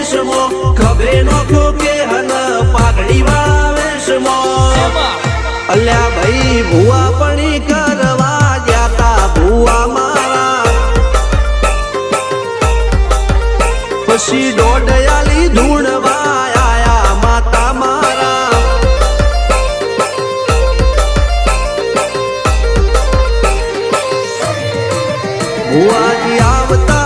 વેશમો ખભે નોખો કે હન પાઘડી વાવેશમો અલ્યા ભાઈ ભુવા પણી કરવા જાતા ભુવા મારા પછી દોડયાલી ધૂણવા આયા માતા મારા ભુવાજી આવતા